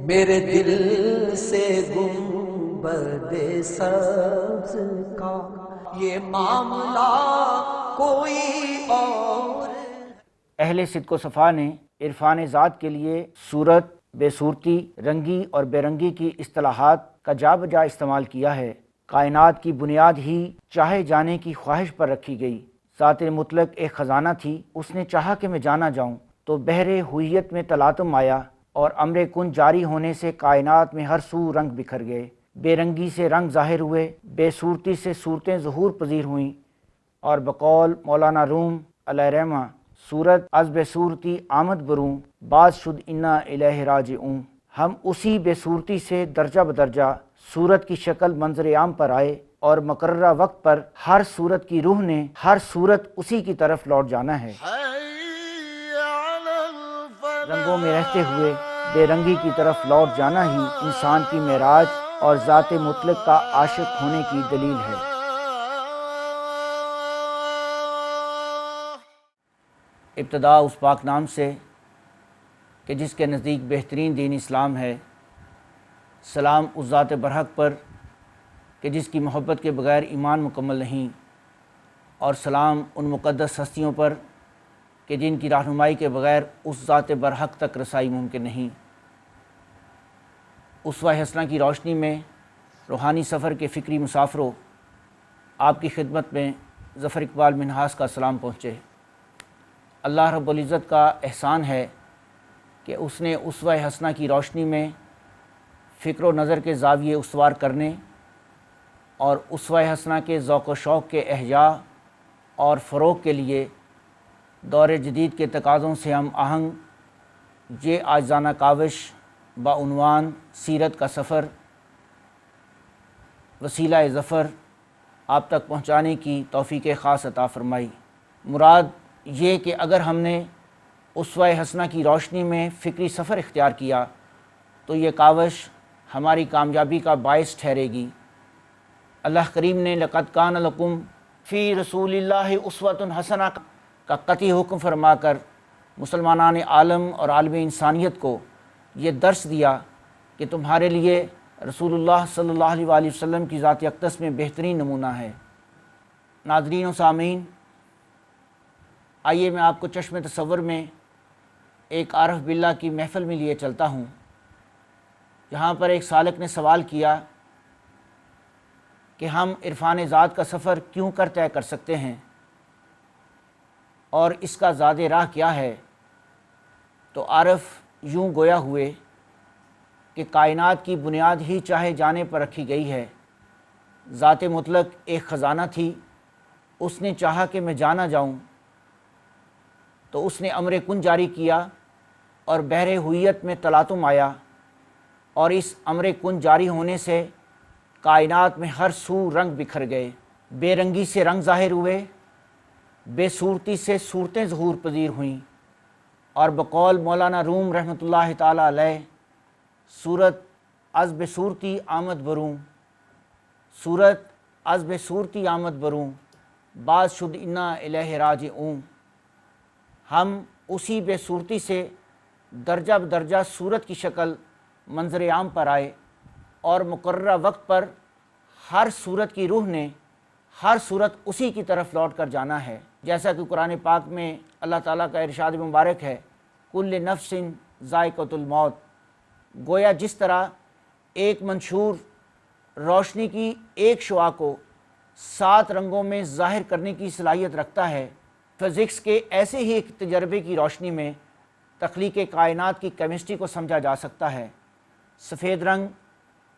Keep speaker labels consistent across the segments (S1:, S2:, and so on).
S1: میرے دل سے گنبد سبز کا یہ معاملہ کوئی اور۔
S2: اہل صدق و صفا نے عرفان ذات کے لیے صورت، بے صورتی، رنگی اور بے رنگی کی اصطلاحات کا جا بجا استعمال کیا ہے۔ کائنات کی بنیاد ہی چاہے جانے کی خواہش پر رکھی گئی۔ ذات مطلق ایک خزانہ تھی، اس نے چاہا کہ میں جانا جاؤں تو بحر ہویت میں تلاطم آیا اور امر کن جاری ہونے سے کائنات میں ہر سو رنگ بکھر گئے، بے رنگی سے رنگ ظاہر ہوئے، بے صورتی سے صورتیں ظہور پذیر ہوئیں، اور بقول مولانا روم علیہ رحمہ صورت از بے صورتی آمد بروں باز شد انا الیہ راجعون۔ ہم اسی بے صورتی سے درجہ بدرجہ صورت کی شکل منظر عام پر آئے اور مقررہ وقت پر ہر صورت کی روح نے ہر صورت اسی کی طرف لوٹ جانا ہے۔ رنگوں میں رہتے ہوئے بے رنگی کی طرف لوٹ جانا ہی انسان کی معراج اور ذات مطلق کا عاشق ہونے کی دلیل ہے۔ ابتدا اس پاک نام سے کہ جس کے نزدیک بہترین دین اسلام ہے، سلام اس ذات برحق پر کہ جس کی محبت کے بغیر ایمان مکمل نہیں، اور سلام ان مقدس ہستیوں پر کہ جن کی رہنمائی کے بغیر اس ذات برحق تک رسائی ممکن نہیں۔ اسوہ حسنہ کی روشنی میں روحانی سفر کے فکری مسافروں، آپ کی خدمت میں ظفر اقبال منہاس کا سلام پہنچے۔ اللہ رب العزت کا احسان ہے کہ اس نے اسوہ حسنہ کی روشنی میں فکر و نظر کے زاویے استوار کرنے اور اسوہ حسنہ کے ذوق و شوق کے احیاء اور فروغ کے لیے دور جدید کے تقاضوں سے ہم آہنگ یہ عاجزانہ کاوش بعنوان سیرت کا سفر وسیلہ ظفر آپ تک پہنچانے کی توفیق خاص عطا فرمائی۔ مراد یہ کہ اگر ہم نے اسوہ حسنہ کی روشنی میں فکری سفر اختیار کیا تو یہ کاوش ہماری کامیابی کا باعث ٹھہرے گی۔ اللہ کریم نے لقد کان لکم فی رسول اللہ اسوۃ حسنہ کا قطعی حکم فرما کر مسلمانان عالم اور عالم انسانیت کو یہ درس دیا کہ تمہارے لیے رسول اللہ صلی اللہ علیہ وآلہ وسلم کی ذات اقدس میں بہترین نمونہ ہے۔ ناظرین و سامعین، آئیے میں آپ کو چشم تصور میں ایک عارف باللہ کی محفل میں لیے چلتا ہوں، جہاں پر ایک سالک نے سوال کیا کہ ہم عرفان ذات کا سفر کیوں کر طے کر سکتے ہیں اور اس کا زاد راہ کیا ہے؟ تو عارف یوں گویا ہوئے کہ کائنات کی بنیاد ہی چاہے جانے پر رکھی گئی ہے۔ ذات مطلق ایک خزانہ تھی، اس نے چاہا کہ میں جانا جاؤں تو اس نے امر کن جاری کیا اور بحر ہویت میں تلاطم آیا، اور اس امر کن جاری ہونے سے کائنات میں ہر سو رنگ بکھر گئے، بے رنگی سے رنگ ظاہر ہوئے، بے صورتی سے صورتیں ظہور پذیر ہوئیں، اور بقول مولانا روم رحمۃ اللہ تعالیٰ علیہ صورت از بے صورتی آمد بروں، صورت از بے صورتی آمد بروں باز شد انا الیہ راجعون۔ ہم اسی بے صورتی سے درجہ بدرجہ صورت کی شکل منظر عام پر آئے اور مقررہ وقت پر ہر صورت کی روح نے ہر صورت اسی کی طرف لوٹ کر جانا ہے، جیسا کہ قرآن پاک میں اللہ تعالیٰ کا ارشاد مبارک ہے، کل نفس ذائقۃ الموت۔ گویا جس طرح ایک منشور روشنی کی ایک شعاع کو 7 رنگوں میں ظاہر کرنے کی صلاحیت رکھتا ہے، فزکس کے ایسے ہی ایک تجربے کی روشنی میں تخلیق کائنات کی کیمسٹری کو سمجھا جا سکتا ہے۔ سفید رنگ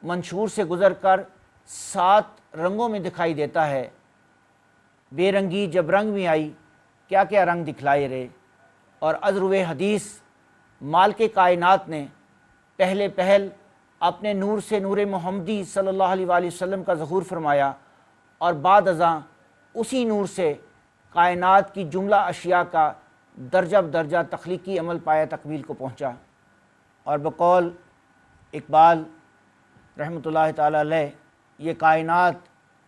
S2: منشور سے گزر کر 7 رنگوں میں دکھائی دیتا ہے۔ بے رنگی جب رنگ میں آئی، کیا کیا رنگ دکھلائے رے، اور از روئے حدیث مالک کائنات نے پہل اپنے نور سے نور محمدی صلی اللہ علیہ وآلہ وسلم کا ظہور فرمایا، اور بعد ازاں اسی نور سے کائنات کی جملہ اشیاء کا درجہ بدرجہ تخلیقی عمل پایا تکمیل کو پہنچا۔ اور بقول اقبال رحمۃ اللہ تعالیٰ علیہ، یہ کائنات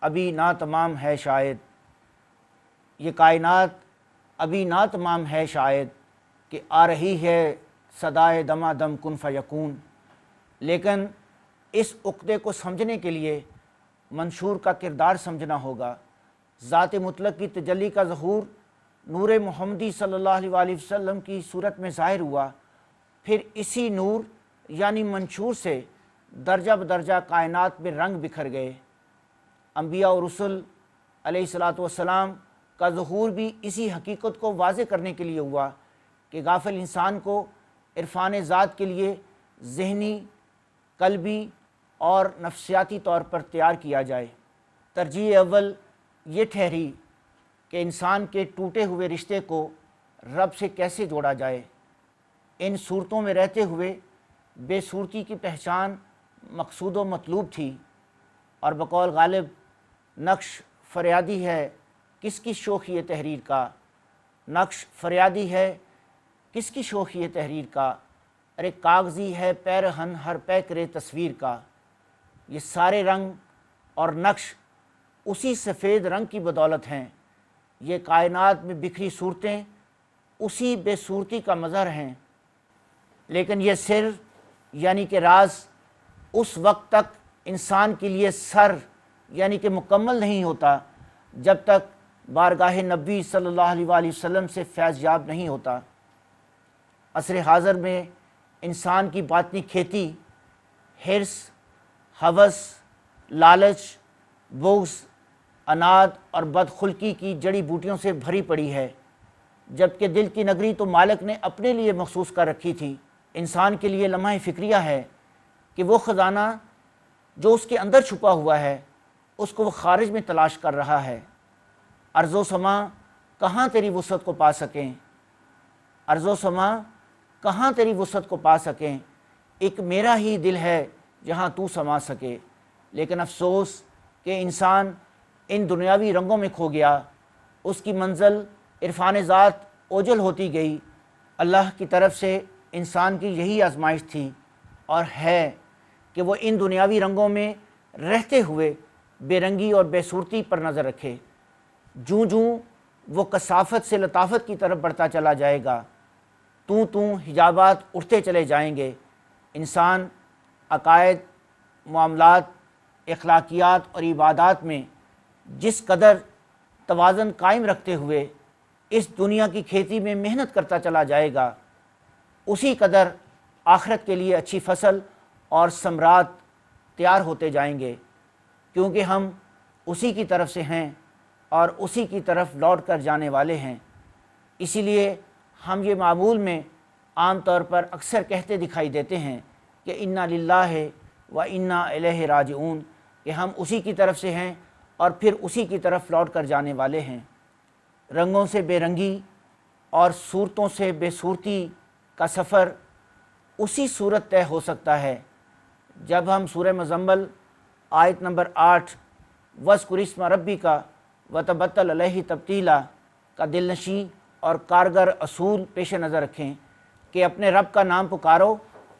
S2: ابھی نا تمام ہے شاید، یہ کائنات ابھی نا تمام ہے شاید، کہ آ رہی ہے صدائے دما دم کن فیکون، لیکن اس عقدے کو سمجھنے کے لیے منشور کا کردار سمجھنا ہوگا۔ ذات مطلق کی تجلی کا ظہور نور محمدی صلی اللہ علیہ وآلہ وسلم کی صورت میں ظاہر ہوا، پھر اسی نور یعنی منشور سے درجہ بدرجہ کائنات میں رنگ بکھر گئے۔ انبیاء اور رسل علیہ الصلاۃ والسلام کا ظہور بھی اسی حقیقت کو واضح کرنے کے لیے ہوا کہ غافل انسان کو عرفان ذات کے لیے ذہنی، قلبی اور نفسیاتی طور پر تیار کیا جائے۔ ترجیح اول یہ ٹھہری کہ انسان کے ٹوٹے ہوئے رشتے کو رب سے کیسے جوڑا جائے۔ ان صورتوں میں رہتے ہوئے بے صورتی کی پہچان مقصود و مطلوب تھی، اور بقول غالب نقش فریادی ہے کس کی شوخی تحریر کا، نقش فریادی ہے کس کی شوخی تحریر کا، ارے کاغذی ہے پیرہن ہر پیکرے تصویر کا۔ یہ سارے رنگ اور نقش اسی سفید رنگ کی بدولت ہیں۔ یہ کائنات میں بکھری صورتیں اسی بے صورتی کا مظہر ہیں، لیکن یہ سر یعنی کہ راز اس وقت تک انسان کے لیے سر یعنی کہ مکمل نہیں ہوتا جب تک بارگاہ نبی صلی اللہ علیہ وآلہ وسلم سے فیض یاب نہیں ہوتا۔ عصر حاضر میں انسان کی باطنی کھیتی حرص، ہوس، لالچ، بغض، اناد اور بدخلقی کی جڑی بوٹیوں سے بھری پڑی ہے، جبکہ دل کی نگری تو مالک نے اپنے لیے مخصوص کر رکھی تھی۔ انسان کے لیے لمحہ فکریہ ہے کہ وہ خزانہ جو اس کے اندر چھپا ہوا ہے اس کو وہ خارج میں تلاش کر رہا ہے۔ ارض و سما کہاں تیری وسعت کو پا سکیں، ارض و سما کہاں تیری وسعت کو پا سکیں، ایک میرا ہی دل ہے جہاں تو سما سکے۔ لیکن افسوس کہ انسان ان دنیاوی رنگوں میں کھو گیا، اس کی منزل عرفان ذات اوجھل ہوتی گئی۔ اللہ کی طرف سے انسان کی یہی آزمائش تھی اور ہے کہ وہ ان دنیاوی رنگوں میں رہتے ہوئے بے رنگی اور بے صورتی پر نظر رکھے۔ جوں جوں وہ کثافت سے لطافت کی طرف بڑھتا چلا جائے گا، حجابات اٹھتے چلے جائیں گے۔ انسان عقائد، معاملات، اخلاقیات اور عبادات میں جس قدر توازن قائم رکھتے ہوئے اس دنیا کی کھیتی میں محنت کرتا چلا جائے گا، اسی قدر آخرت کے لیے اچھی فصل اور ثمرات تیار ہوتے جائیں گے، کیونکہ ہم اسی کی طرف سے ہیں اور اسی کی طرف لوٹ کر جانے والے ہیں۔ اسی لیے ہم یہ معمول میں عام طور پر اکثر کہتے دکھائی دیتے ہیں کہ انا للہ و انا الیہ راجعون، کہ ہم اسی کی طرف سے ہیں اور پھر اسی کی طرف لوٹ کر جانے والے ہیں۔ رنگوں سے بے رنگی اور صورتوں سے بے صورتی کا سفر اسی صورت طے ہو سکتا ہے جب ہم سورہ مزمل آیت نمبر 8 وَاذْكُرِ اسْمَ رَبِّكَ وَتَبَتَّلْ عَلَيْهِ تَبْتِيلًا کا دل نشیں اور کارگر اصول پیش نظر رکھیں کہ اپنے رب کا نام پکارو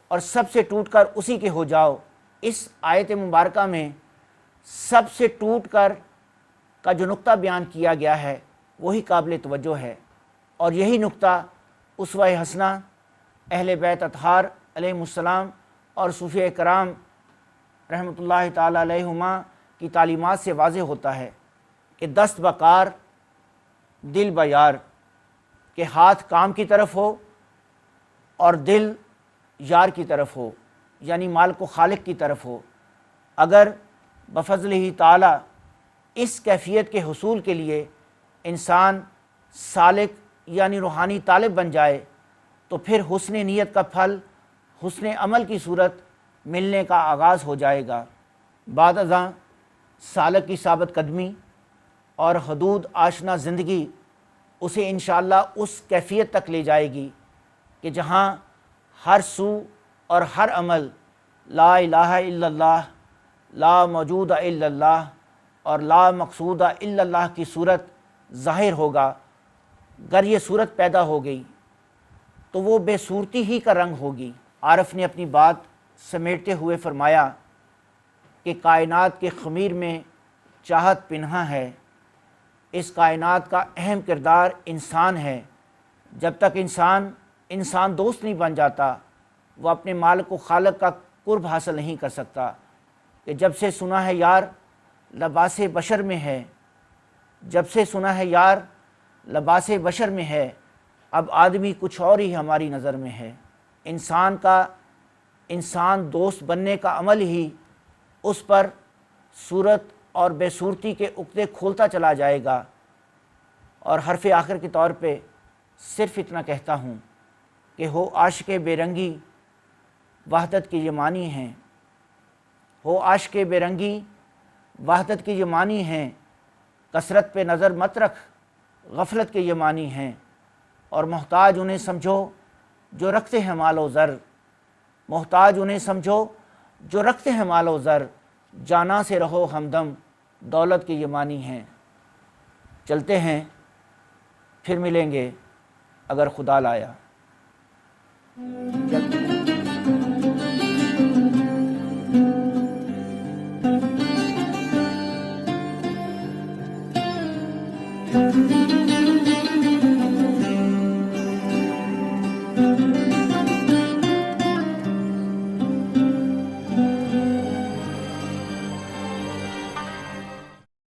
S2: اور سب سے ٹوٹ کر اسی کے ہو جاؤ۔ اس آیت مبارکہ میں سب سے ٹوٹ کر کا جو نقطہ بیان کیا گیا ہے وہی قابل توجہ ہے، اور یہی نقطہ اسوہ حسنہ اہل بیت اطہار علیہم السلام اور صوفیہ کرام رحمۃ اللہ تعالی علیہما کی تعلیمات سے واضح ہوتا ہے کہ دست بکار دل بیار، کہ ہاتھ کام کی طرف ہو اور دل یار کی طرف ہو، یعنی مالک و خالق کی طرف ہو۔ اگر بفضلہ تعالی اس کیفیت کے حصول کے لیے انسان سالک یعنی روحانی طالب بن جائے تو پھر حسن نیت کا پھل حسن عمل کی صورت ملنے کا آغاز ہو جائے گا۔ بعد ازاں سالک کی ثابت قدمی اور حدود آشنا زندگی اسے انشاءاللہ اس کیفیت تک لے جائے گی کہ جہاں ہر سو اور ہر عمل لا الہ الا اللہ، لا موجود الا اللہ اور لا مقصود الا اللہ کی صورت ظاہر ہوگا۔ اگر یہ صورت پیدا ہو گئی تو وہ بے صورتی ہی کا رنگ ہوگی۔ عارف نے اپنی بات سمیٹتے ہوئے فرمایا کہ کائنات کے خمیر میں چاہت پنہاں ہے، اس کائنات کا اہم کردار انسان ہے۔ جب تک انسان دوست نہیں بن جاتا، وہ اپنے مالک و خالق کا قرب حاصل نہیں کر سکتا کہ جب سے سنا ہے یار لباس بشر میں ہے، جب سے سنا ہے یار لباس بشر میں ہے، اب آدمی کچھ اور ہی ہماری نظر میں ہے۔ انسان دوست بننے کا عمل ہی اس پر صورت اور بے صورتی کے عقدے کھولتا چلا جائے گا۔ اور حرف آخر کے طور پہ صرف اتنا کہتا ہوں کہ ہو عاشق بے رنگی وحدت کے یہ معنی ہیں، ہو عاشق بے رنگی وحدت کے یہ معنی ہیں، کثرت پہ نظر مت رکھ غفلت کے یہ معنی ہیں، اور محتاج انہیں سمجھو جو رکھتے ہیں مال و زر، محتاج انہیں سمجھو جو رکھتے ہیں مال و زر، جانا سے رہو ہمدم دولت کے یہ معنی ہیں۔ چلتے ہیں، پھر ملیں گے اگر خدا لایا۔ چلتے ہیں۔